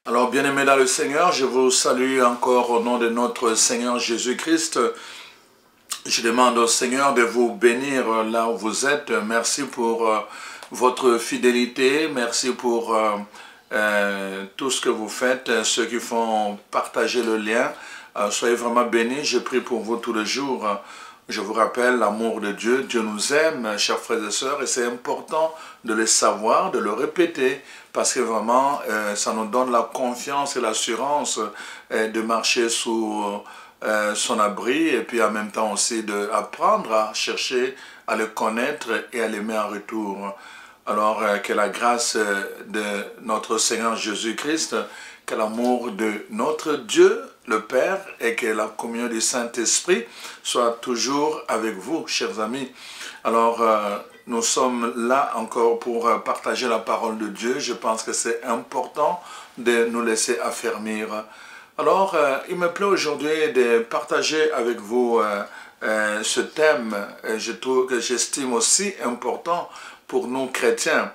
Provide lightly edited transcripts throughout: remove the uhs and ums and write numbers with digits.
Alors, bien-aimés dans le Seigneur, je vous salue encore au nom de notre Seigneur Jésus-Christ. Je demande au Seigneur de vous bénir là où vous êtes. Merci pour votre fidélité. Merci pour tout ce que vous faites, ceux qui font partager le lien. Soyez vraiment bénis. Je prie pour vous tous les jours. Je vous rappelle l'amour de Dieu. Dieu nous aime, chers frères et sœurs, et c'est important de le savoir, de le répéter, parce que vraiment, ça nous donne la confiance et l'assurance de marcher sous son abri, et puis en même temps aussi d'apprendre à chercher à le connaître et à l'aimer en retour. Alors, que la grâce de notre Seigneur Jésus-Christ, que l'amour de notre Dieu, le Père, et que la communion du Saint-Esprit soit toujours avec vous, chers amis. Alors, nous sommes là encore pour partager la parole de Dieu. Je pense que c'est important de nous laisser affermir. Alors, il me plaît aujourd'hui de partager avec vous ce thème, que j'estime aussi important pour nous chrétiens.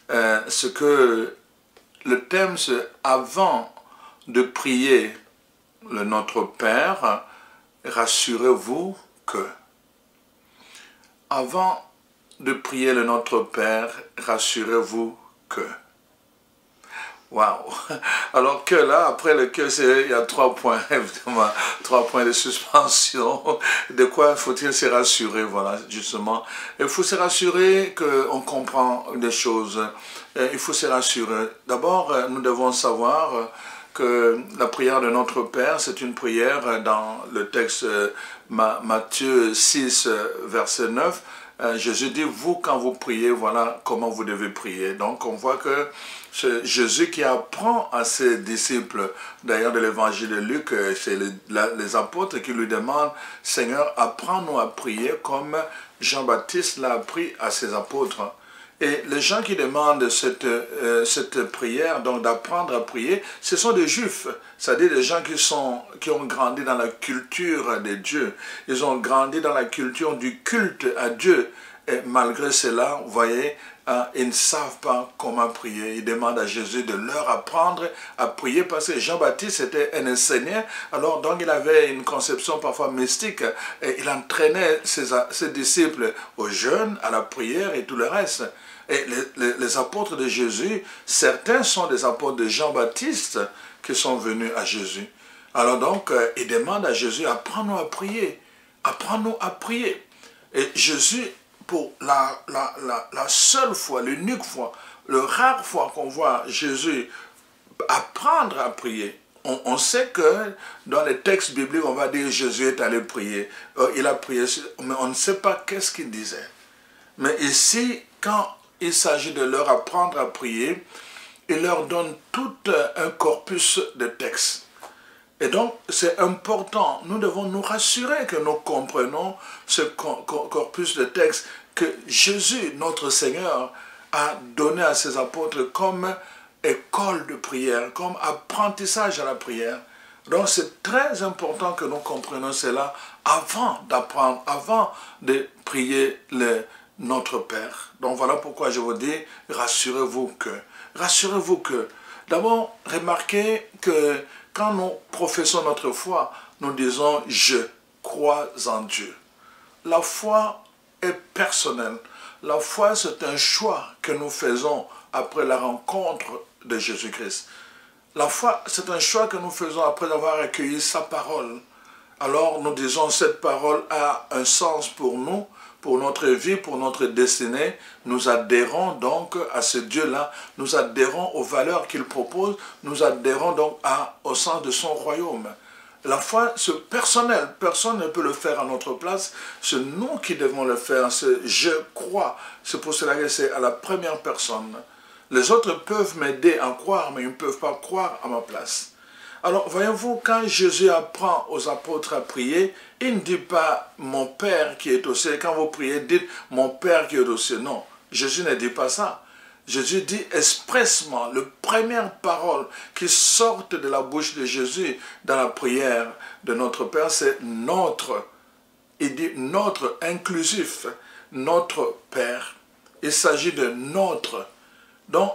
Ce que le thème, c'est avant de prier le Notre Père, rassurez-vous que. Avant de prier le Notre Père, rassurez-vous que. Waouh! Alors que là, après le que, il y a 3 points, évidemment, 3 points de suspension. De quoi faut-il se rassurer? Voilà, justement. Il faut se rassurer qu'on comprend des choses. Il faut se rassurer. D'abord, nous devons savoir que la prière de notre Père, c'est une prière dans le texte Matthieu 6, verset 9. Jésus dit, vous, quand vous priez, voilà comment vous devez prier. Donc, on voit que c'est Jésus qui apprend à ses disciples, d'ailleurs de l'évangile de Luc, c'est les apôtres qui lui demandent, Seigneur, apprends-nous à prier comme Jean-Baptiste l'a appris à ses apôtres. Et les gens qui demandent cette prière, donc d'apprendre à prier, ce sont des juifs, c'est-à-dire des gens qui ont grandi dans la culture de Dieu. Ils ont grandi dans la culture du culte à Dieu. Et malgré cela, vous voyez, ils ne savent pas comment prier. Ils demandent à Jésus de leur apprendre à prier parce que Jean-Baptiste était un enseignant. Alors, donc, il avait une conception parfois mystique. Et il entraînait ses disciples au jeûne, à la prière et tout le reste. Et les apôtres de Jésus, certains sont des apôtres de Jean-Baptiste qui sont venus à Jésus. Alors donc, ils demandent à Jésus, apprends-nous à prier. Apprends-nous à prier. Et Jésus, pour la seule fois, l'unique fois, la rare fois qu'on voit Jésus apprendre à prier, on sait que dans les textes bibliques, on va dire Jésus est allé prier. Il a prié, mais on ne sait pas qu'est-ce qu'il disait. Mais ici, quand il s'agit de leur apprendre à prier, il leur donne tout un corpus de textes. Et donc, c'est important, nous devons nous rassurer que nous comprenons ce corpus de textes que Jésus, notre Seigneur, a donné à ses apôtres comme école de prière, comme apprentissage à la prière. Donc, c'est très important que nous comprenions cela avant d'apprendre, avant de prier notre Père. Donc, voilà pourquoi je vous dis, rassurez-vous que. Rassurez-vous que. D'abord, remarquez que quand nous professons notre foi, nous disons « je crois en Dieu ». La foi est personnelle. La foi, c'est un choix que nous faisons après la rencontre de Jésus-Christ. La foi, c'est un choix que nous faisons après avoir accueilli sa parole. Alors, nous disons cette parole a un sens pour nous, pour notre vie, pour notre destinée. Nous adhérons donc à ce Dieu-là, nous adhérons aux valeurs qu'il propose, nous adhérons donc au sens de son royaume. La foi, c'est personnel, personne ne peut le faire à notre place, c'est nous qui devons le faire, c'est je crois, c'est pour cela que c'est à la première personne. Les autres peuvent m'aider à croire, mais ils ne peuvent pas croire à ma place. Alors, voyez-vous, quand Jésus apprend aux apôtres à prier, il ne dit pas « mon Père qui est au ciel ». Quand vous priez, dites « mon Père qui est au ciel ». Non, Jésus ne dit pas ça. Jésus dit expressement, les premières paroles qui sortent de la bouche de Jésus dans la prière de notre Père, c'est « notre ». Il dit « notre » inclusif, « notre Père ». Il s'agit de « notre ». Donc,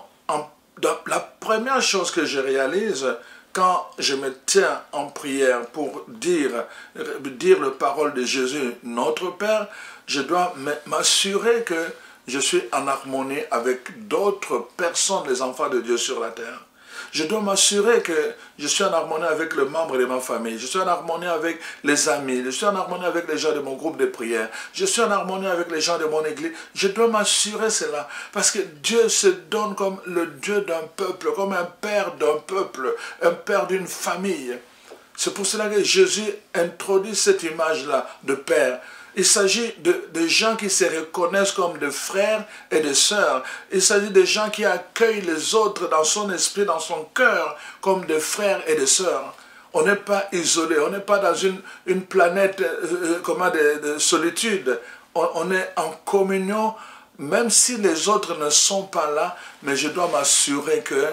la première chose que je réalise quand je me tiens en prière pour dire les paroles de Jésus, notre Père, je dois m'assurer que je suis en harmonie avec d'autres personnes, les enfants de Dieu sur la terre. Je dois m'assurer que je suis en harmonie avec le membre de ma famille. Je suis en harmonie avec les amis. Je suis en harmonie avec les gens de mon groupe de prière. Je suis en harmonie avec les gens de mon église. Je dois m'assurer cela. Parce que Dieu se donne comme le Dieu d'un peuple, comme un père d'un peuple, un père d'une famille. C'est pour cela que Jésus introduit cette image-là de père. Il s'agit de gens qui se reconnaissent comme des frères et des sœurs. Il s'agit de gens qui accueillent les autres dans son esprit, dans son cœur, comme des frères et des sœurs. On n'est pas isolé, on n'est pas dans une planète de solitude. On est en communion, même si les autres ne sont pas là, mais je dois m'assurer que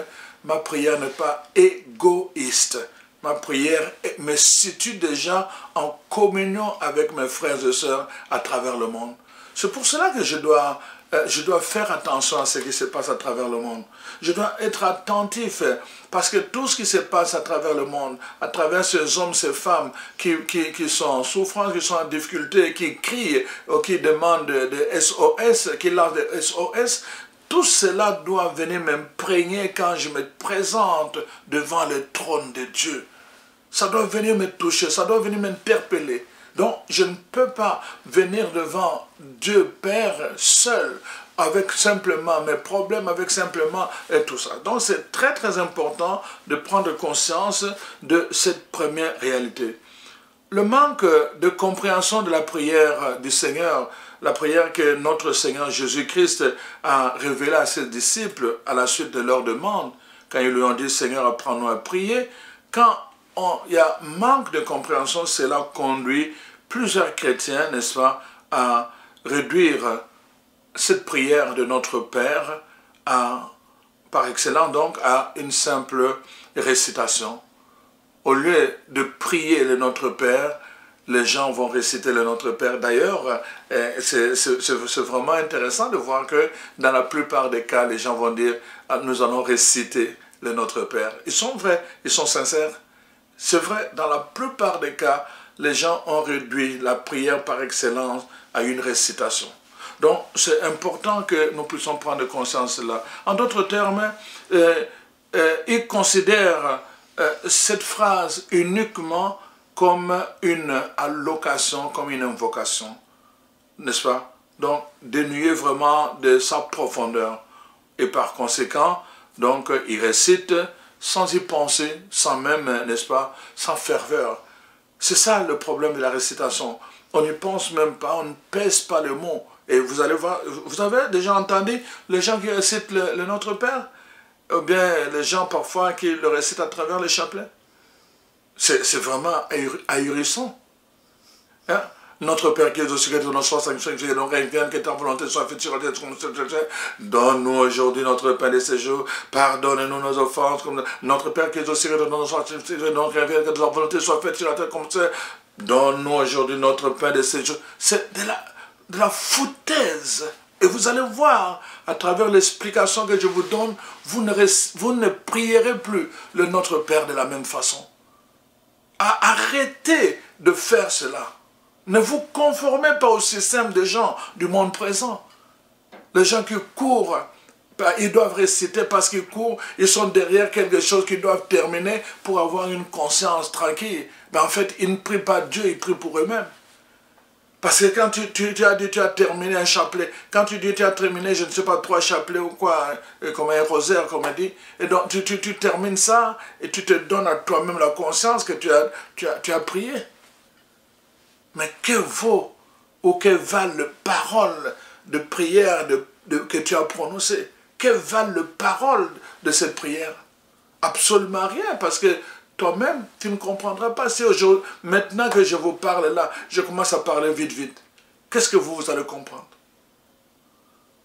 ma prière n'est pas égoïste. Ma prière me situe déjà en communion avec mes frères et sœurs à travers le monde. C'est pour cela que je dois faire attention à ce qui se passe à travers le monde. Je dois être attentif parce que tout ce qui se passe à travers le monde, à travers ces hommes, ces femmes qui sont en souffrance, qui sont en difficulté, qui crient ou qui demandent des SOS, qui lancent des SOS, tout cela doit venir m'imprégner quand je me présente devant le trône de Dieu. Ça doit venir me toucher, ça doit venir m'interpeller. Donc, je ne peux pas venir devant Dieu Père seul, avec simplement mes problèmes, avec simplement tout ça. Donc, c'est très très important de prendre conscience de cette première réalité. Le manque de compréhension de la prière du Seigneur, la prière que notre Seigneur Jésus-Christ a révélée à ses disciples à la suite de leur demande, quand ils lui ont dit « Seigneur, apprends-nous à prier », quand il y a manque de compréhension, cela conduit plusieurs chrétiens, n'est-ce pas, à réduire cette prière de notre Père par excellence donc à une simple récitation. Au lieu de prier le Notre Père, les gens vont réciter le Notre Père. D'ailleurs, c'est vraiment intéressant de voir que dans la plupart des cas, les gens vont dire « nous allons réciter le Notre Père ». Ils sont vrais, ils sont sincères. C'est vrai, dans la plupart des cas, les gens ont réduit la prière par excellence à une récitation. Donc, c'est important que nous puissions prendre conscience de cela. En d'autres termes, ils considèrent cette phrase uniquement comme une allocation, comme une invocation. N'est-ce pas? Donc, dénuée vraiment de sa profondeur. Et par conséquent, donc, ils récitent sans y penser, sans même, n'est-ce pas, sans ferveur. C'est ça le problème de la récitation. On n'y pense même pas, on ne pèse pas le mot. Et vous allez voir, vous avez déjà entendu les gens qui récitent le Notre Père? Ou bien les gens parfois qui le récitent à travers les chapelets? C'est vraiment ahurissant. Hein? Notre Père qui est au ciel, notre foi, sanctifié, donc vienne, que ta volonté soit faite sur la terre comme sur la terre. Donne-nous aujourd'hui notre pain de ce jour. Pardonne-nous nos offenses. Notre Père qui est au ciel, notre foi, sanctifié, donc vienne, que ta volonté soit faite sur la terre comme sur la terre. Donne-nous aujourd'hui notre pain de ce jour. C'est de la foutaise. Et vous allez voir, à travers l'explication que je vous donne, vous ne prierez plus le Notre Père de la même façon. Arrêtez de faire cela. Ne vous conformez pas au système des gens du monde présent. Les gens qui courent, ils doivent réciter parce qu'ils courent, ils sont derrière quelque chose qu'ils doivent terminer pour avoir une conscience tranquille. Mais en fait, ils ne prient pas Dieu, ils prient pour eux-mêmes. Parce que quand tu as dit tu as terminé un chapelet, quand tu dis tu as terminé, je ne sais pas, 3 chapelets ou quoi, comme un rosaire, comme on dit, et donc tu termines ça et tu te donnes à toi-même la conscience que tu as prié. Mais que vaut ou que valent les paroles de prière que tu as prononcées? Que valent les paroles de cette prière? Absolument rien, parce que toi-même, tu ne comprendras pas. Si aujourd'hui, maintenant que je vous parle là, je commence à parler vite, vite. Qu'est-ce que vous allez comprendre?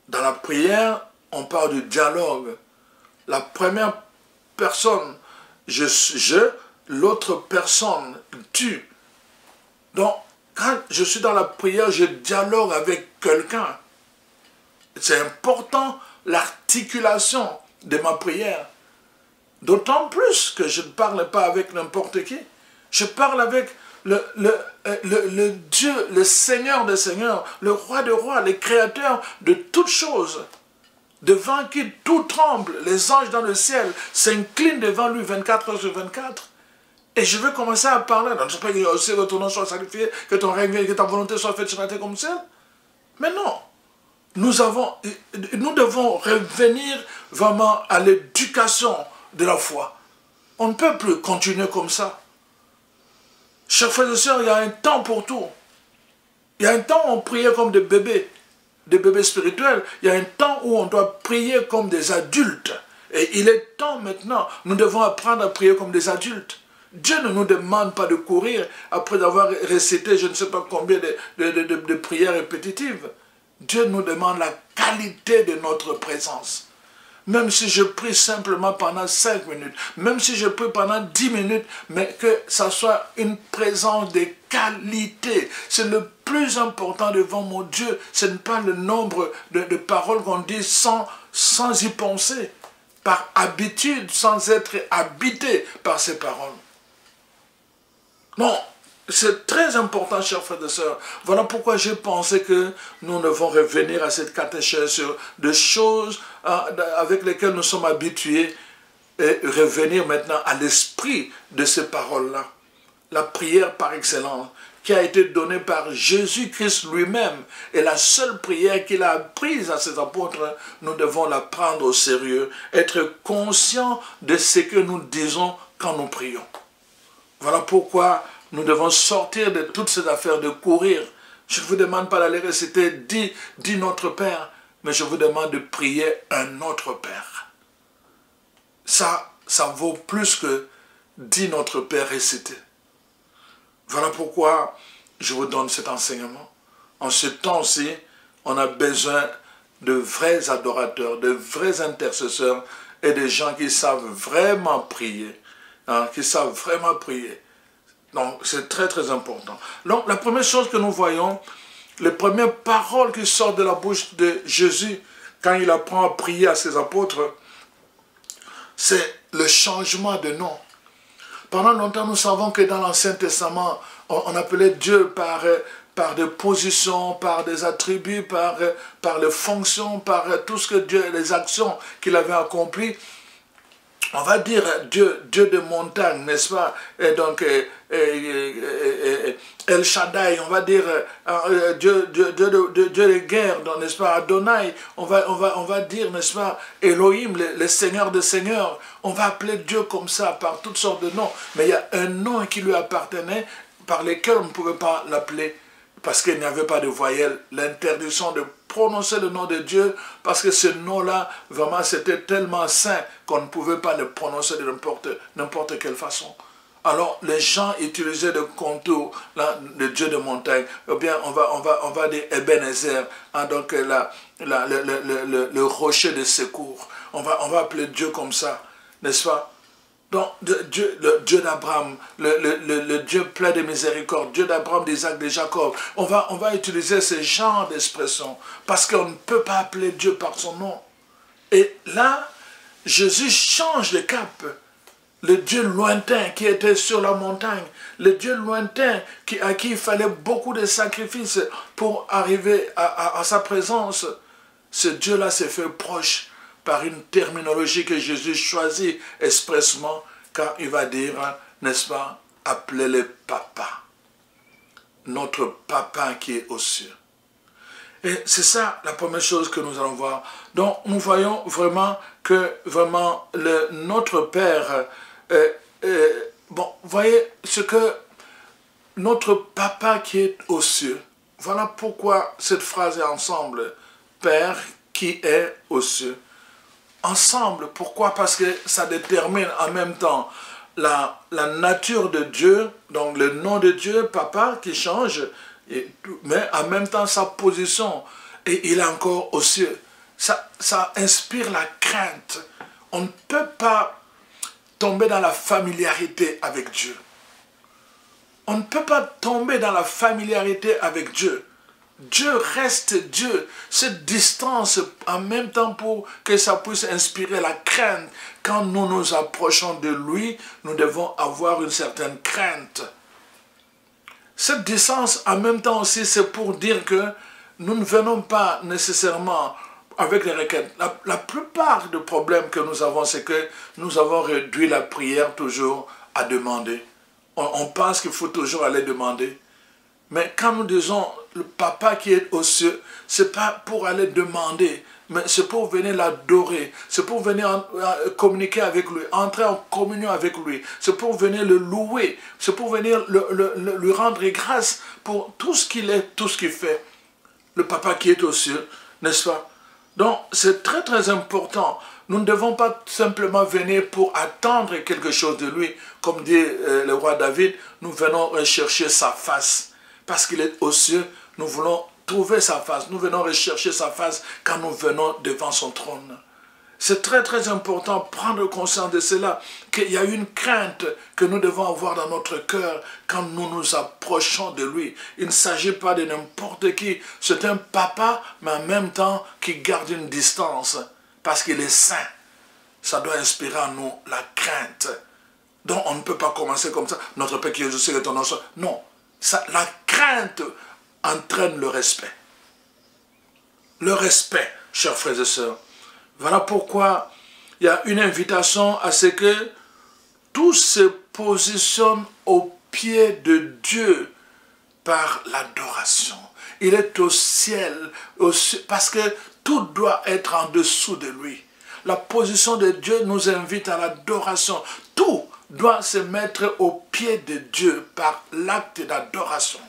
Dans la prière, on parle du dialogue. La première personne, l'autre personne, tu. Donc, quand je suis dans la prière, je dialogue avec quelqu'un. C'est important l'articulation de ma prière. D'autant plus que je ne parle pas avec n'importe qui. Je parle avec le Dieu, le Seigneur des Seigneurs, le Roi des Rois, le Créateur de toutes choses, devant qui tout tremble. Les anges dans le ciel s'inclinent devant lui 24 heures sur 24. Et je veux commencer à parler. Non, je ne sais pas que aussi que ton nom soit sacrifié, que ton règne vienne, que ta volonté soit faite sur la terre comme ça. Mais non. Nous devons revenir vraiment à l'éducation de la foi. On ne peut plus continuer comme ça. Chers frères et sœurs, il y a un temps pour tout. Il y a un temps où on priait comme des bébés spirituels. Il y a un temps où on doit prier comme des adultes. Et il est temps maintenant, nous devons apprendre à prier comme des adultes. Dieu ne nous demande pas de courir après avoir récité je ne sais pas combien de prières répétitives. Dieu nous demande la qualité de notre présence. Même si je prie simplement pendant 5 minutes, même si je prie pendant 10 minutes, mais que ça soit une présence de qualité. C'est le plus important devant mon Dieu. Ce n'est pas le nombre de paroles qu'on dit sans y penser, par habitude, sans être habité par ces paroles. Non, c'est très important, chers frères et sœurs. Voilà pourquoi j'ai pensé que nous devons revenir à cette catéchèse sur des choses avec lesquelles nous sommes habitués et revenir maintenant à l'esprit de ces paroles-là. La prière par excellence qui a été donnée par Jésus-Christ lui-même et la seule prière qu'il a apprise à ses apôtres, nous devons la prendre au sérieux, être conscients de ce que nous disons quand nous prions. Voilà pourquoi nous devons sortir de toutes ces affaires de courir. Je ne vous demande pas d'aller réciter « Dis notre Père », mais je vous demande de prier un autre Père. Ça vaut plus que « Dis notre Père » récité. Voilà pourquoi je vous donne cet enseignement. En ce temps-ci, on a besoin de vrais adorateurs, de vrais intercesseurs et de gens qui savent vraiment prier. Qui savent vraiment prier. Donc, c'est très, très important. Donc, la première chose que nous voyons, les premières paroles qui sortent de la bouche de Jésus, quand il apprend à prier à ses apôtres, c'est le changement de nom. Pendant longtemps, nous savons que dans l'Ancien Testament, on appelait Dieu par des positions, par des attributs, par les fonctions, par tout ce que Dieu, les actions qu'il avait accomplies. On va dire Dieu de montagne, n'est-ce pas? Et donc, El Shaddai, on va dire Dieu de guerre, n'est-ce pas? Adonai, on va dire, n'est-ce pas? Elohim, le Seigneur des Seigneurs. On va appeler Dieu comme ça, par toutes sortes de noms. Mais il y a un nom qui lui appartenait, par lequel on ne pouvait pas l'appeler, parce qu'il n'y avait pas de voyelle. L'interdiction de prononcer le nom de Dieu, parce que ce nom-là, vraiment, c'était tellement saint qu'on ne pouvait pas le prononcer de n'importe quelle façon. Alors, les gens utilisaient le contour, le Dieu de montagne, ou bien on va dire Ebenezer, donc le rocher de secours. On va appeler Dieu comme ça, n'est-ce pas? Donc, le Dieu d'Abraham, le Dieu plein de miséricorde, Dieu d'Abraham, d'Isaac, de Jacob. On va utiliser ce genre d'expression parce qu'on ne peut pas appeler Dieu par son nom. Et là, Jésus change de cap. Le Dieu lointain qui était sur la montagne, le Dieu lointain à qui il fallait beaucoup de sacrifices pour arriver à sa présence, ce Dieu-là s'est fait proche par une terminologie que Jésus choisit expressement quand il va dire, n'est-ce pas, appelez-le papa. Notre papa qui est aux cieux. Et c'est ça la première chose que nous allons voir. Donc nous voyons vraiment que notre Père, bon, vous voyez ce que notre papa qui est aux cieux. Voilà pourquoi cette phrase est ensemble. Père qui est aux cieux. Ensemble, pourquoi? Parce que ça détermine en même temps la nature de Dieu, donc le nom de Dieu, papa, qui change, mais en même temps sa position, et il est encore aux cieux. Ça inspire la crainte. On ne peut pas tomber dans la familiarité avec Dieu. On ne peut pas tomber dans la familiarité avec Dieu. Dieu reste Dieu. Cette distance, en même temps, pour que ça puisse inspirer la crainte. Quand nous nous approchons de lui, nous devons avoir une certaine crainte. Cette distance, en même temps aussi, c'est pour dire que nous ne venons pas nécessairement avec les requêtes. La plupart des problèmes que nous avons, c'est que nous avons réduit la prière toujours à demander. On pense qu'il faut toujours aller demander. Mais quand nous disons le papa qui est aux cieux, ce n'est pas pour aller demander, mais c'est pour venir l'adorer, c'est pour venir communiquer avec lui, entrer en communion avec lui, c'est pour venir le louer, c'est pour venir lui rendre grâce pour tout ce qu'il est, tout ce qu'il fait. Le papa qui est aux cieux, n'est-ce pas? Donc c'est très très important. Nous ne devons pas simplement venir pour attendre quelque chose de lui. Comme dit le roi David, nous venons rechercher sa face. Parce qu'il est aux cieux, nous voulons trouver sa face. Nous venons rechercher sa face quand nous venons devant son trône. C'est très très important de prendre conscience de cela, qu'il y a une crainte que nous devons avoir dans notre cœur quand nous nous approchons de lui. Il ne s'agit pas de n'importe qui. C'est un papa, mais en même temps qui garde une distance. Parce qu'il est saint. Ça doit inspirer en nous la crainte. Donc on ne peut pas commencer comme ça. Notre Père qui est aux cieux, que ton nom soit. Non. La crainte entraîne le respect. Le respect, chers frères et sœurs. Voilà pourquoi il y a une invitation à ce que tout se positionne au pied de Dieu par l'adoration. Il est au ciel, parce que tout doit être en dessous de lui. La position de Dieu nous invite à l'adoration. Tout doit se mettre au pied de Dieu par l'acte d'adoration.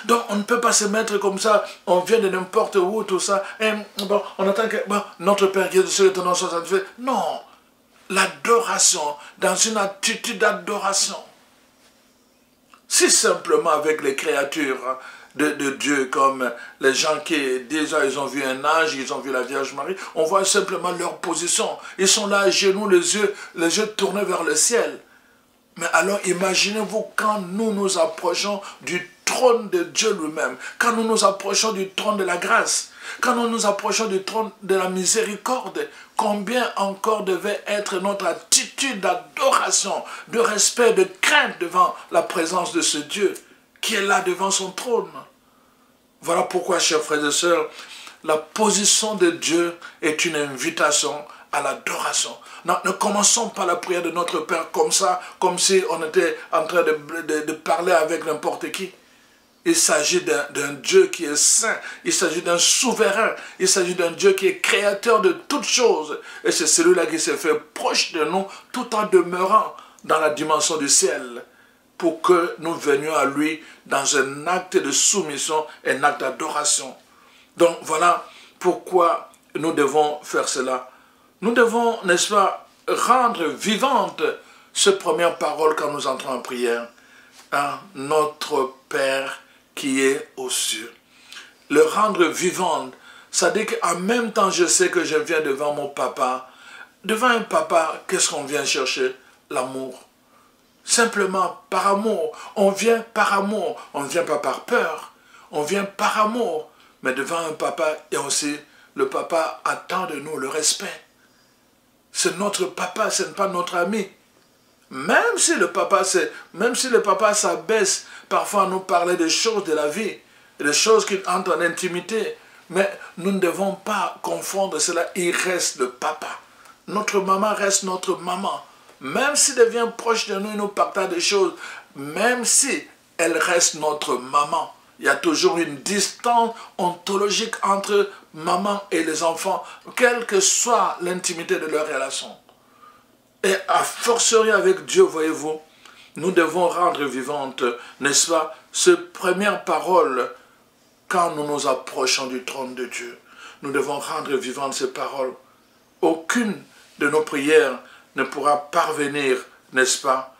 Donc on ne peut pas se mettre comme ça, on vient de n'importe où, tout ça, et bon, on attend que notre Père qui est sur le ton soit satisfait. Non, l'adoration, dans une attitude d'adoration. Si simplement avec les créatures de Dieu, comme les gens qui déjà ils ont vu un ange, ils ont vu la Vierge Marie, on voit simplement leur position. Ils sont là à genoux, les yeux tournés vers le ciel. Mais alors imaginez-vous quand nous nous approchons du trône de Dieu lui-même, quand nous nous approchons du trône de la grâce, quand nous nous approchons du trône de la miséricorde, combien encore devait être notre attitude d'adoration, de respect, de crainte devant la présence de ce Dieu qui est là devant son trône. Voilà pourquoi, chers frères et sœurs, la position de Dieu est une invitation à l'adoration. Ne commençons pas la prière de notre Père comme ça, comme si on était en train de parler avec n'importe qui. Il s'agit d'un Dieu qui est saint, il s'agit d'un souverain, il s'agit d'un Dieu qui est créateur de toutes choses. Et c'est celui-là qui s'est fait proche de nous tout en demeurant dans la dimension du ciel, pour que nous venions à lui dans un acte de soumission, un acte d'adoration. Donc voilà pourquoi nous devons faire cela. Nous devons, n'est-ce pas, rendre vivante cette première parole quand nous entrons en prière. Hein? Notre Père qui est aux cieux. Le rendre vivante, ça dit qu'en même temps je sais que je viens devant mon papa. Devant un papa, qu'est-ce qu'on vient chercher? L'amour. Simplement par amour. On vient par amour. On ne vient pas par peur. On vient par amour. Mais devant un papa, et aussi le papa attend de nous le respect. C'est notre papa, ce n'est pas notre ami. Même si le papa s'abaisse parfois à nous parler des choses de la vie, des choses qui entrent en intimité, mais nous ne devons pas confondre cela. Il reste le papa. Notre maman reste notre maman. Même s'il devient proche de nous, il nous partage des choses, même si elle reste notre maman. Il y a toujours une distance ontologique entre maman et les enfants, quelle que soit l'intimité de leur relation. Et à fortiori avec Dieu, voyez-vous, nous devons rendre vivante, n'est-ce pas, cette première parole quand nous nous approchons du trône de Dieu. Nous devons rendre vivante ces paroles. Aucune de nos prières ne pourra parvenir, n'est-ce pas,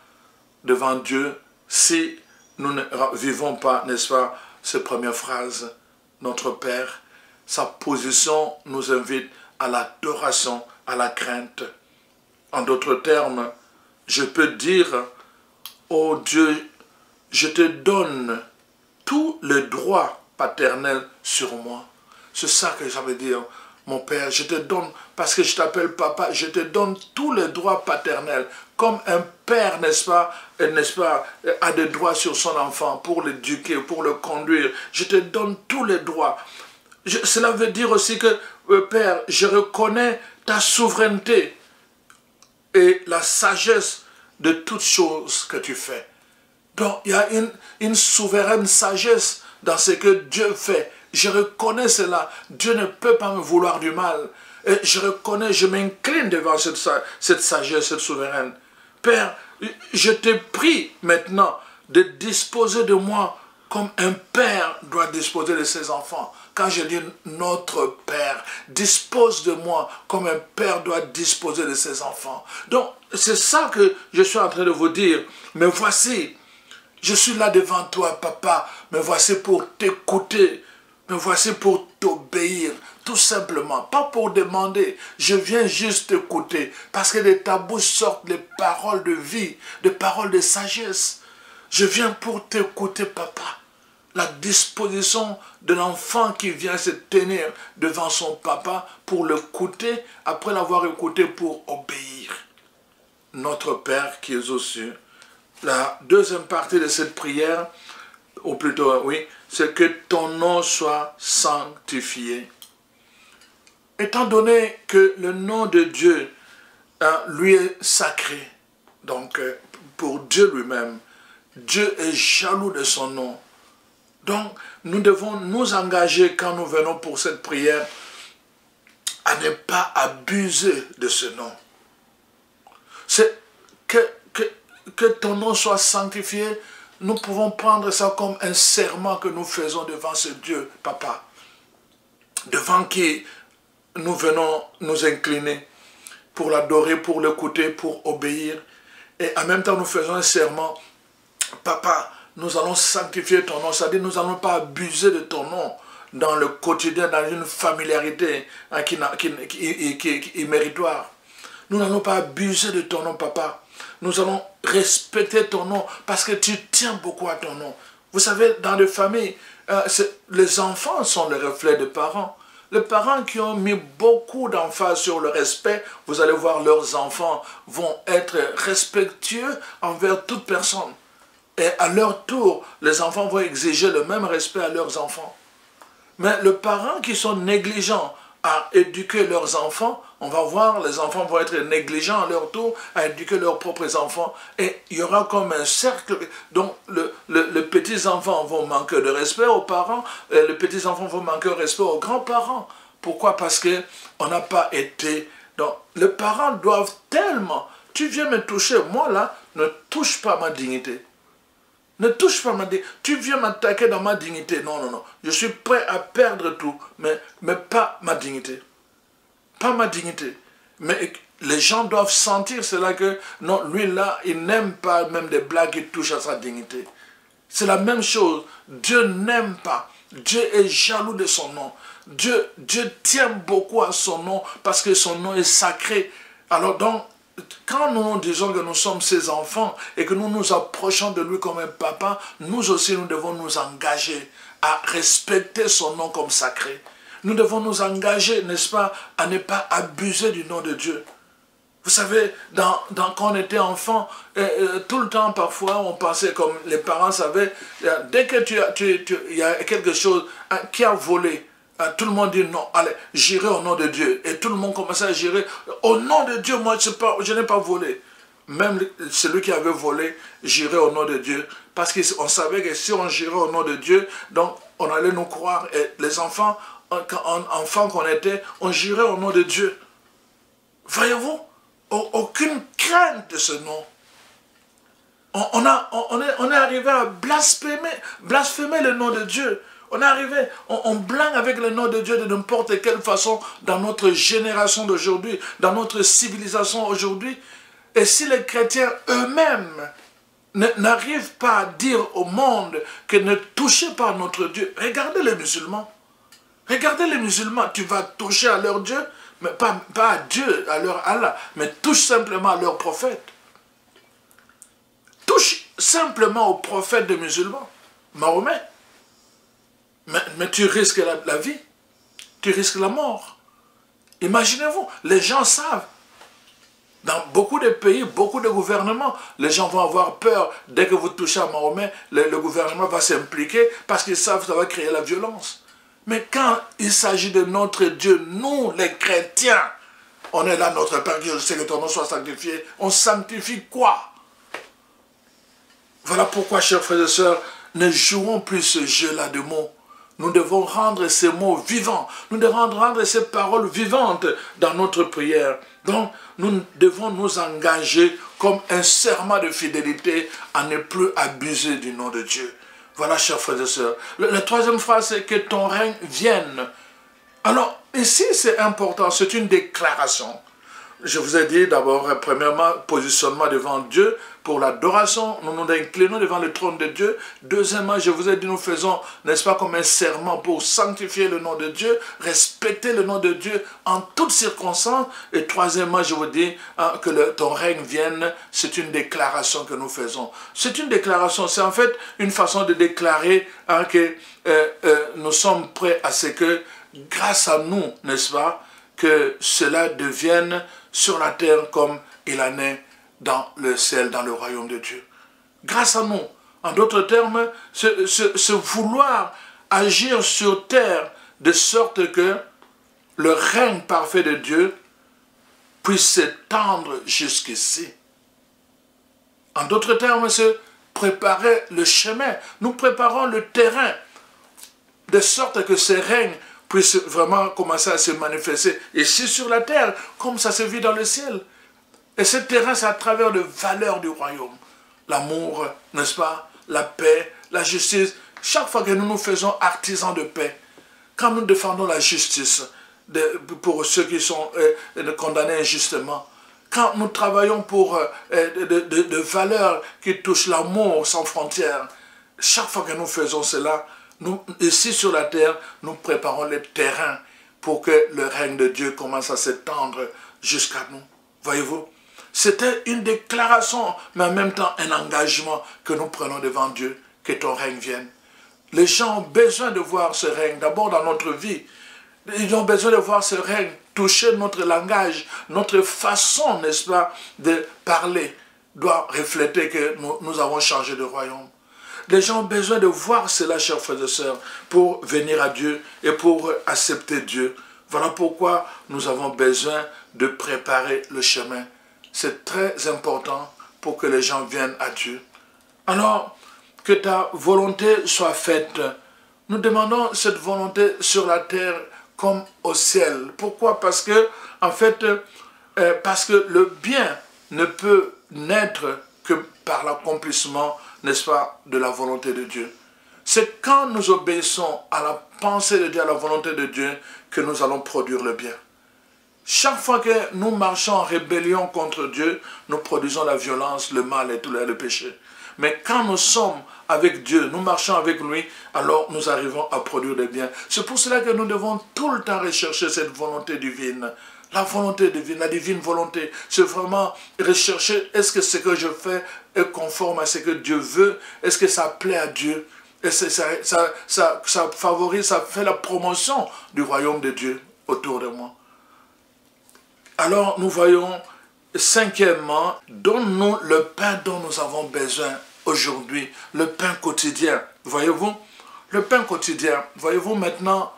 devant Dieu si nous ne vivons pas, n'est-ce pas, ces premières phrases. Notre Père, sa position nous invite à l'adoration, à la crainte. En d'autres termes, je peux dire, oh Dieu, je te donne tout le droit paternel sur moi. C'est ça que ça veut dire. Mon Père, je te donne, parce que je t'appelle papa, je te donne tous les droits paternels. Comme un père, n'est-ce pas, a des droits sur son enfant pour l'éduquer, pour le conduire. Je te donne tous les droits. Cela veut dire aussi que, Père, je reconnais ta souveraineté et la sagesse de toutes choses que tu fais. Donc, il y a une souveraine sagesse dans ce que Dieu fait. Je reconnais cela. Dieu ne peut pas me vouloir du mal. Et je reconnais, je m'incline devant cette sagesse, cette souveraine. Père, je te prie maintenant de disposer de moi comme un père doit disposer de ses enfants. Quand je dis notre Père, dispose de moi comme un père doit disposer de ses enfants. Donc, c'est ça que je suis en train de vous dire. Mais voici, je suis là devant toi, papa. Mais voici pour t'écouter. Me voici pour t'obéir, tout simplement, pas pour demander. Je viens juste t'écouter, parce que de ta bouche sortent des paroles de vie, des paroles de sagesse. Je viens pour t'écouter, papa. La disposition de l'enfant qui vient se tenir devant son papa pour l'écouter, après l'avoir écouté pour obéir. Notre Père qui es aux cieux. La deuxième partie de cette prière, ou plutôt, oui, c'est que ton nom soit sanctifié. Étant donné que le nom de Dieu, lui est sacré, donc pour Dieu lui-même, Dieu est jaloux de son nom. Donc, nous devons nous engager quand nous venons pour cette prière à ne pas abuser de ce nom. C'est que ton nom soit sanctifié. Nous pouvons prendre ça comme un serment que nous faisons devant ce Dieu, papa, devant qui nous venons nous incliner pour l'adorer, pour l'écouter, pour obéir. Et en même temps, nous faisons un serment, papa, nous allons sanctifier ton nom, c'est-à-dire nous n'allons pas abuser de ton nom dans le quotidien, dans une familiarité qui est méritoire. Nous n'allons pas abuser de ton nom, papa. Nous allons respecter ton nom parce que tu tiens beaucoup à ton nom. Vous savez, dans les familles, les enfants sont le reflet des parents. Les parents qui ont mis beaucoup d'emphase sur le respect, vous allez voir, leurs enfants vont être respectueux envers toute personne. Et à leur tour, les enfants vont exiger le même respect à leurs enfants. Mais les parents qui sont négligents à éduquer leurs enfants, on va voir, les enfants vont être négligents à leur tour à éduquer leurs propres enfants. Et il y aura comme un cercle. Donc, les petits-enfants vont manquer de respect aux parents, et les petits-enfants vont manquer de respect aux grands-parents. Pourquoi? Parce qu'on n'a pas été... Donc, les parents doivent tellement... Tu viens me toucher, moi là, ne touche pas ma dignité. Ne touche pas ma dignité. Tu viens m'attaquer dans ma dignité. Non, non, non. Je suis prêt à perdre tout, mais pas ma dignité. Pas ma dignité. Mais les gens doivent sentir cela que, non, lui là, il n'aime pas même des blagues qui touchent à sa dignité. C'est la même chose. Dieu n'aime pas. Dieu est jaloux de son nom. Dieu tient beaucoup à son nom parce que son nom est sacré. Alors donc, quand nous disons que nous sommes ses enfants et que nous nous approchons de lui comme un papa, nous aussi nous devons nous engager à respecter son nom comme sacré. Nous devons nous engager, n'est-ce pas, à ne pas abuser du nom de Dieu. Vous savez, quand on était enfant, tout le temps, parfois, on pensait, comme les parents savaient, dès que il y a quelque chose qui a volé, tout le monde dit non, allez, j'irai au nom de Dieu. Et tout le monde commençait à gérer, au nom de Dieu, moi je n'ai pas volé. Même celui qui avait volé, j'irai au nom de Dieu. Parce qu'on savait que si on gérait au nom de Dieu, donc on allait nous croire. Et les enfants, enfants qu'on était, on gérait au nom de Dieu. Voyez-vous, aucune crainte de ce nom. On est arrivé à blasphémer le nom de Dieu. On est arrivé, on blague avec le nom de Dieu de n'importe quelle façon dans notre génération d'aujourd'hui, dans notre civilisation aujourd'hui. Et si les chrétiens eux-mêmes n'arrivent pas à dire au monde que ne touchez pas à notre Dieu, regardez les musulmans. Regardez les musulmans, tu vas toucher à leur Dieu, mais pas à Dieu, à leur Allah, mais touche simplement à leur prophète. Touche simplement au prophète des musulmans, Mahomet. Mais tu risques la vie, tu risques la mort. Imaginez-vous, les gens savent. Dans beaucoup de pays, beaucoup de gouvernements, les gens vont avoir peur. Dès que vous touchez à Mahomet, le gouvernement va s'impliquer parce qu'ils savent que ça va créer la violence. Mais quand il s'agit de notre Dieu, nous les chrétiens, on est là, notre Père, je sais que ton nom soit sanctifié. On sanctifie quoi? Voilà pourquoi, chers frères et sœurs, ne jouons plus ce jeu-là de mots. Nous devons rendre ces mots vivants. Nous devons rendre ces paroles vivantes dans notre prière. Donc, nous devons nous engager comme un serment de fidélité à ne plus abuser du nom de Dieu. Voilà, chers frères et sœurs. La troisième phrase, c'est que ton règne vienne. Alors, ici, c'est important, c'est une déclaration. Je vous ai dit d'abord, premièrement, positionnement devant Dieu pour l'adoration. Nous nous inclinons devant le trône de Dieu. Deuxièmement, je vous ai dit, nous faisons, n'est-ce pas, comme un serment pour sanctifier le nom de Dieu, respecter le nom de Dieu en toutes circonstances. Et troisièmement, je vous dis que ton règne vienne. C'est une déclaration que nous faisons. C'est une déclaration, c'est en fait une façon de déclarer que nous sommes prêts à ce que, grâce à nous, n'est-ce pas, que cela devienne sur la terre comme il en est dans le ciel, dans le royaume de Dieu. Grâce à nous. En d'autres termes, ce vouloir agir sur terre de sorte que le règne parfait de Dieu puisse s'étendre jusqu'ici. En d'autres termes, c'est préparer le chemin. Nous préparons le terrain de sorte que ce règne puisse vraiment commencer à se manifester ici sur la terre, comme ça se vit dans le ciel. Et ce terrain, c'est à travers les valeurs du royaume. L'amour, n'est-ce pas? La paix, la justice. Chaque fois que nous nous faisons artisans de paix, quand nous défendons la justice pour ceux qui sont condamnés injustement, quand nous travaillons pour de valeurs qui touchent l'amour sans frontières, chaque fois que nous faisons cela, nous, ici sur la terre, nous préparons le terrain pour que le règne de Dieu commence à s'étendre jusqu'à nous. Voyez-vous? C'était une déclaration, mais en même temps un engagement que nous prenons devant Dieu, que ton règne vienne. Les gens ont besoin de voir ce règne, d'abord dans notre vie. Ils ont besoin de voir ce règne toucher notre langage, notre façon, n'est-ce pas, de parler doit refléter que nous avons changé de royaume. Les gens ont besoin de voir cela, chers frères et sœurs, pour venir à Dieu et pour accepter Dieu. Voilà pourquoi nous avons besoin de préparer le chemin. C'est très important pour que les gens viennent à Dieu. Alors, que ta volonté soit faite. Nous demandons cette volonté sur la terre comme au ciel. Pourquoi? Parce que, en fait, parce que le bien ne peut naître que par l'accomplissement, n'est-ce pas, de la volonté de Dieu. C'est quand nous obéissons à la pensée de Dieu, à la volonté de Dieu, que nous allons produire le bien. Chaque fois que nous marchons en rébellion contre Dieu, nous produisons la violence, le mal et tout le péché. Mais quand nous sommes avec Dieu, nous marchons avec lui, alors nous arrivons à produire le bien. C'est pour cela que nous devons tout le temps rechercher cette volonté divine. La volonté divine, la divine volonté, c'est vraiment rechercher, est-ce que ce que je fais est conforme à ce que Dieu veut? Est-ce que ça plaît à Dieu? Et ça favorise, ça fait la promotion du royaume de Dieu autour de moi. Alors nous voyons, cinquièmement, donne-nous le pain dont nous avons besoin aujourd'hui, le pain quotidien. Voyez-vous? Le pain quotidien. Voyez-vous maintenant,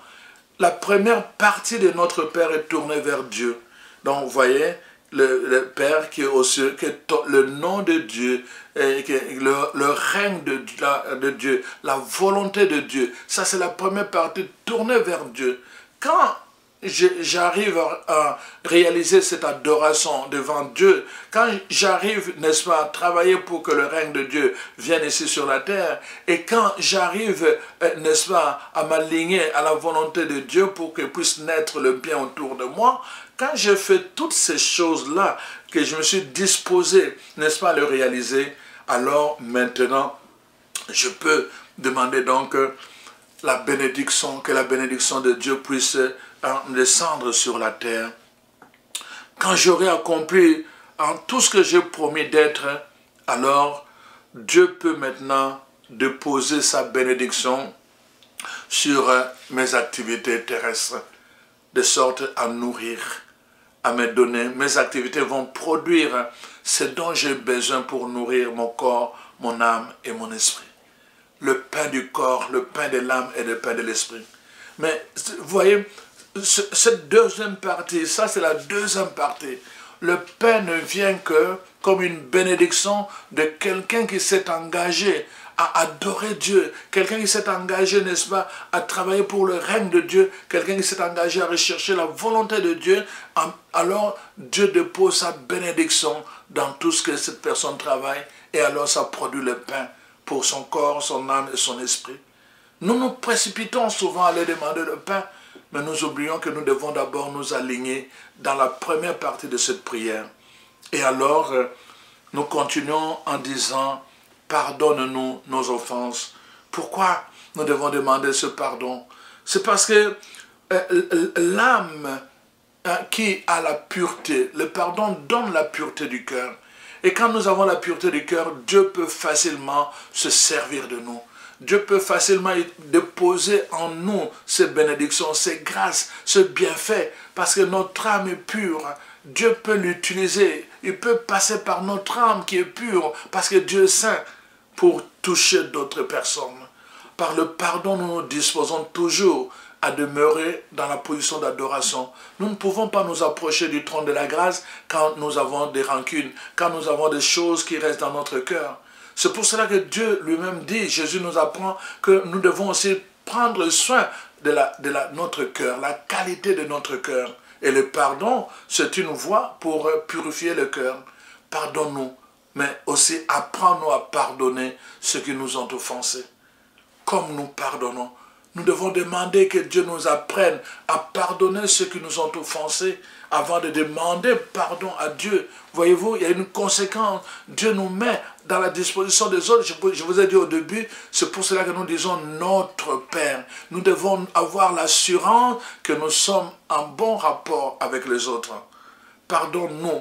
la première partie de notre Père est tournée vers Dieu. Donc, vous voyez, le Père qui est aux cieux, que le nom de Dieu, le règne de Dieu, la volonté de Dieu, ça c'est la première partie tournée vers Dieu. Quand j'arrive à réaliser cette adoration devant Dieu, quand j'arrive, n'est-ce pas, à travailler pour que le règne de Dieu vienne ici sur la terre, et quand j'arrive, n'est-ce pas, à m'aligner à la volonté de Dieu pour que puisse naître le bien autour de moi, quand je fais toutes ces choses-là, que je me suis disposé, n'est-ce pas, à le réaliser, alors maintenant, je peux demander donc la bénédiction, que la bénédiction de Dieu puisse descendre sur la terre. Quand j'aurai accompli tout ce que j'ai promis d'être, alors Dieu peut maintenant déposer sa bénédiction sur mes activités terrestres, de sorte à nourrir, à me donner. Mes activités vont produire ce dont j'ai besoin pour nourrir mon corps, mon âme et mon esprit. Le pain du corps, le pain de l'âme et le pain de l'esprit. Mais vous voyez, cette deuxième partie, ça c'est la deuxième partie. Le pain ne vient que comme une bénédiction de quelqu'un qui s'est engagé à adorer Dieu, quelqu'un qui s'est engagé, n'est-ce pas, à travailler pour le règne de Dieu, quelqu'un qui s'est engagé à rechercher la volonté de Dieu, alors Dieu dépose sa bénédiction dans tout ce que cette personne travaille, et alors ça produit le pain pour son corps, son âme et son esprit. Nous nous précipitons souvent à aller demander le pain, mais nous oublions que nous devons d'abord nous aligner dans la première partie de cette prière. Et alors, nous continuons en disant, pardonne-nous nos offenses. Pourquoi nous devons demander ce pardon? C'est parce que l'âme qui a la pureté, le pardon donne la pureté du cœur. Et quand nous avons la pureté du cœur, Dieu peut facilement se servir de nous. Dieu peut facilement déposer en nous ces bénédictions, ces grâces, ce bienfait, parce que notre âme est pure. Dieu peut l'utiliser, il peut passer par notre âme qui est pure, parce que Dieu est saint, pour toucher d'autres personnes. Par le pardon, nous nous disposons toujours à demeurer dans la position d'adoration. Nous ne pouvons pas nous approcher du trône de la grâce quand nous avons des rancunes, quand nous avons des choses qui restent dans notre cœur. C'est pour cela que Dieu lui-même dit, Jésus nous apprend que nous devons aussi prendre soin de notre cœur, la qualité de notre cœur. Et le pardon, c'est une voie pour purifier le cœur. Pardonne-nous, mais aussi apprends-nous à pardonner ceux qui nous ont offensés. Comme nous pardonnons, nous devons demander que Dieu nous apprenne à pardonner ceux qui nous ont offensés avant de demander pardon à Dieu. Voyez-vous, il y a une conséquence. Dieu nous met dans la disposition des autres. Je vous ai dit au début, c'est pour cela que nous disons notre Père. Nous devons avoir l'assurance que nous sommes en bon rapport avec les autres. Pardonne-nous.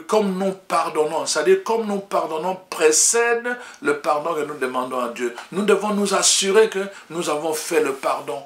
Comme nous pardonnons, c'est-à-dire comme nous pardonnons précède le pardon que nous demandons à Dieu. Nous devons nous assurer que nous avons fait le pardon,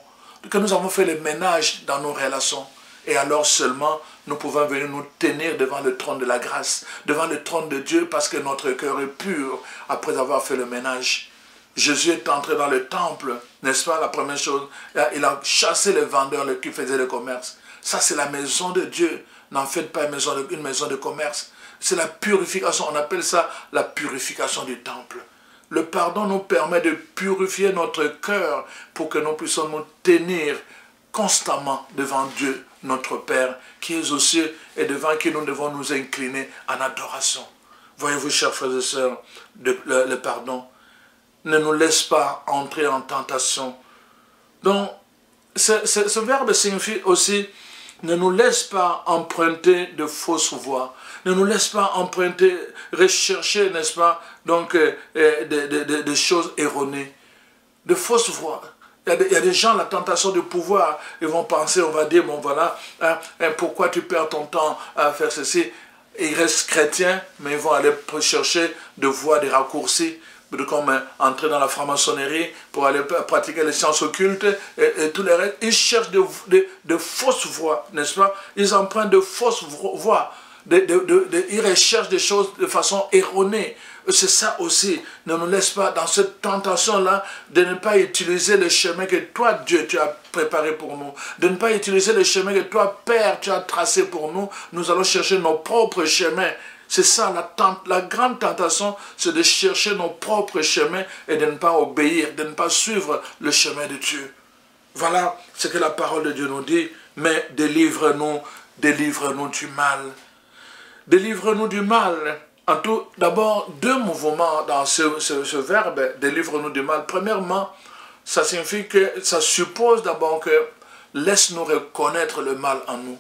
que nous avons fait le ménage dans nos relations. Et alors seulement, nous pouvons venir nous tenir devant le trône de la grâce, devant le trône de Dieu, parce que notre cœur est pur après avoir fait le ménage. Jésus est entré dans le temple, n'est-ce pas, la première chose, il a chassé les vendeurs qui faisaient le commerce. Ça, c'est la maison de Dieu. N'en faites pas une maison de commerce. C'est la purification, on appelle ça la purification du temple. Le pardon nous permet de purifier notre cœur pour que nous puissions nous tenir constamment devant Dieu, notre Père, qui est aux cieux et devant qui nous devons nous incliner en adoration. Voyez-vous, chers frères et sœurs, le pardon ne nous laisse pas entrer en tentation. Donc, ce verbe signifie aussi ne nous laisse pas emprunter de fausses voies. Ne nous laisse pas emprunter, rechercher, n'est-ce pas, donc, des choses erronées. De fausses voies. Il y a des gens, la tentation de pouvoir, ils vont penser, on va dire, bon voilà, pourquoi tu perds ton temps à faire ceci? Ils restent chrétiens, mais ils vont aller chercher de voies, des raccourcis, comme entrer dans la franc-maçonnerie pour aller pratiquer les sciences occultes et tous les restes. Ils cherchent de fausses voies, n'est-ce pas? Ils empruntent de fausses voies. Ils recherchent des choses de façon erronée. C'est ça aussi. Ne nous laisse pas dans cette tentation-là de ne pas utiliser le chemin que toi, Dieu, tu as préparé pour nous. De ne pas utiliser le chemin que toi, Père, tu as tracé pour nous. Nous allons chercher nos propres chemins. C'est ça, la grande tentation, c'est de chercher nos propres chemins et de ne pas obéir, de ne pas suivre le chemin de Dieu. Voilà ce que la parole de Dieu nous dit mais délivre-nous, délivre-nous du mal. Délivre-nous du mal. En tout, d'abord, deux mouvements dans ce verbe, délivre-nous du mal. Premièrement, ça signifie que, ça suppose d'abord que laisse-nous reconnaître le mal en nous.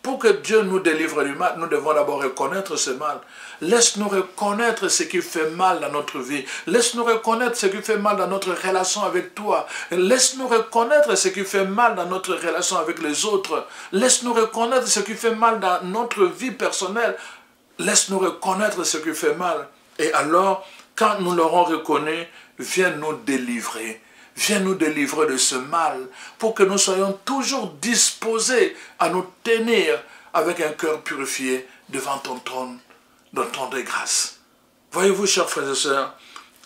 Pour que Dieu nous délivre du mal, nous devons d'abord reconnaître ce mal. Laisse-nous reconnaître ce qui fait mal dans notre vie. Laisse-nous reconnaître ce qui fait mal dans notre relation avec toi. Laisse-nous reconnaître ce qui fait mal dans notre relation avec les autres. Laisse-nous reconnaître ce qui fait mal dans notre vie personnelle. Laisse-nous reconnaître ce qui fait mal. Et alors, quand nous l'aurons reconnu, viens nous délivrer. Viens nous délivrer de ce mal pour que nous soyons toujours disposés à nous tenir avec un cœur purifié devant ton trône de grâce. Voyez-vous, chers frères et sœurs,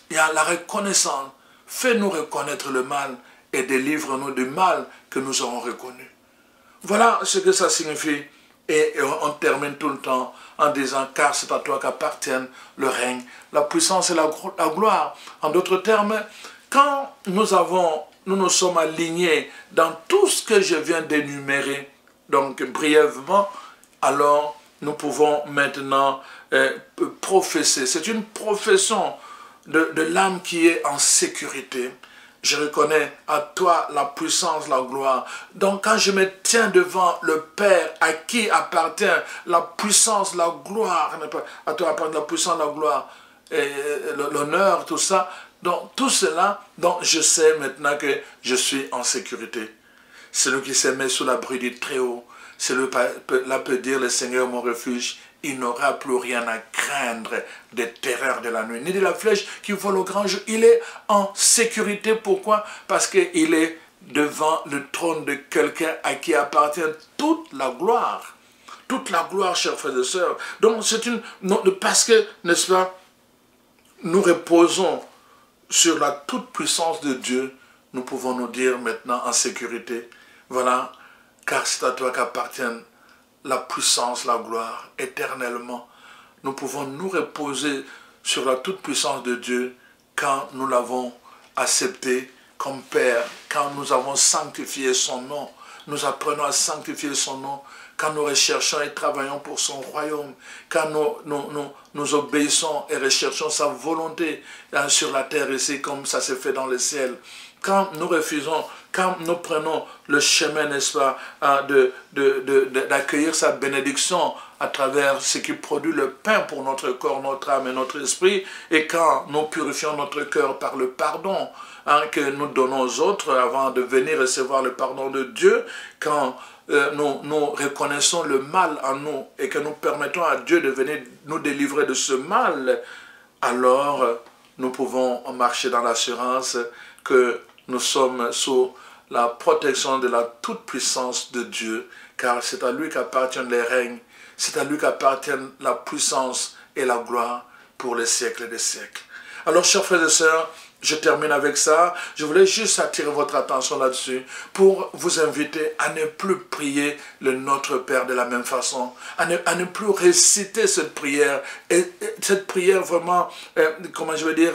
il y a la reconnaissance. Fais-nous reconnaître le mal et délivre-nous du mal que nous aurons reconnu. Voilà ce que ça signifie. Et on termine tout le temps en disant, car c'est à toi qu'appartiennent le règne, la puissance et la gloire. En d'autres termes, quand nous nous sommes alignés dans tout ce que je viens d'énumérer, donc brièvement, alors nous pouvons maintenant professer. C'est une profession de l'âme qui est en sécurité. Je reconnais à toi la puissance, la gloire. Donc quand je me tiens devant le Père à qui appartient la puissance, la gloire, à toi appartient la puissance, la gloire, l'honneur, tout ça. Donc tout cela, donc je sais maintenant que je suis en sécurité. Celui qui se met sous l'abri du Très-Haut, celui-là peut dire le Seigneur mon refuge. Il n'aura plus rien à craindre des terreurs de la nuit, ni de la flèche qui vole au grand jour. Il est en sécurité. Pourquoi? Parce qu'il est devant le trône de quelqu'un à qui appartient toute la gloire. Toute la gloire, chers frères et sœurs. Donc, c'est une... Parce que, n'est-ce pas, nous reposons sur la toute-puissance de Dieu, nous pouvons nous dire maintenant en sécurité, voilà, car c'est à toi qu'appartiennent la puissance, la gloire, éternellement. Nous pouvons nous reposer sur la toute-puissance de Dieu quand nous l'avons accepté comme Père, quand nous avons sanctifié son nom. Nous apprenons à sanctifier son nom, quand nous recherchons et travaillons pour son royaume, quand nous obéissons et recherchons sa volonté sur la terre ici, comme ça se fait dans le ciel. Quand nous refusons, quand nous prenons le chemin, n'est-ce pas, d'accueillir sa bénédiction à travers ce qui produit le pain pour notre corps, notre âme et notre esprit, et quand nous purifions notre cœur par le pardon que nous donnons aux autres avant de venir recevoir le pardon de Dieu, quand nous reconnaissons le mal en nous et que nous permettons à Dieu de venir nous délivrer de ce mal, alors nous pouvons marcher dans l'assurance que nous sommes sous la protection de la toute-puissance de Dieu, car c'est à lui qu'appartiennent les règnes, c'est à lui qu'appartiennent la puissance et la gloire pour les siècles des siècles. Alors, chers frères et sœurs, je termine avec ça. Je voulais juste attirer votre attention là-dessus pour vous inviter à ne plus prier le Notre Père de la même façon, à ne plus réciter cette prière, et cette prière vraiment, comment je veux dire,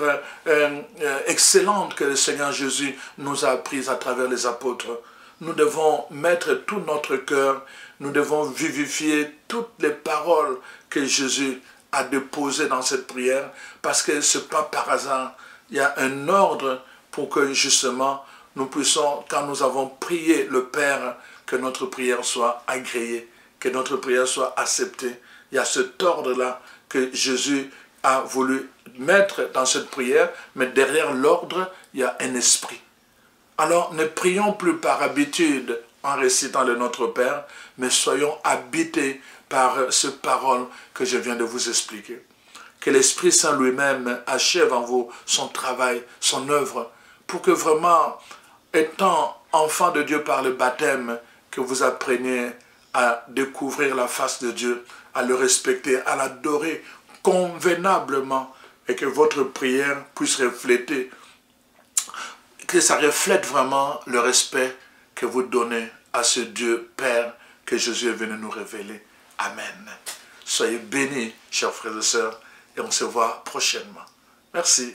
excellente que le Seigneur Jésus nous a apprise à travers les apôtres. Nous devons mettre tout notre cœur, nous devons vivifier toutes les paroles que Jésus a déposées dans cette prière, parce que ce n'est pas par hasard. Il y a un ordre pour que justement nous puissions, quand nous avons prié le Père, que notre prière soit agréée, que notre prière soit acceptée. Il y a cet ordre-là que Jésus a voulu mettre dans cette prière, mais derrière l'ordre, il y a un esprit. Alors ne prions plus par habitude en récitant le Notre Père, mais soyons habités par ces paroles que je viens de vous expliquer. Que l'Esprit Saint lui-même achève en vous son travail, son œuvre, pour que vraiment, étant enfant de Dieu par le baptême, que vous appreniez à découvrir la face de Dieu, à le respecter, à l'adorer convenablement, et que votre prière puisse refléter, que ça reflète vraiment le respect que vous donnez à ce Dieu Père que Jésus est venu nous révéler. Amen. Soyez bénis, chers frères et sœurs, et on se voit prochainement. Merci.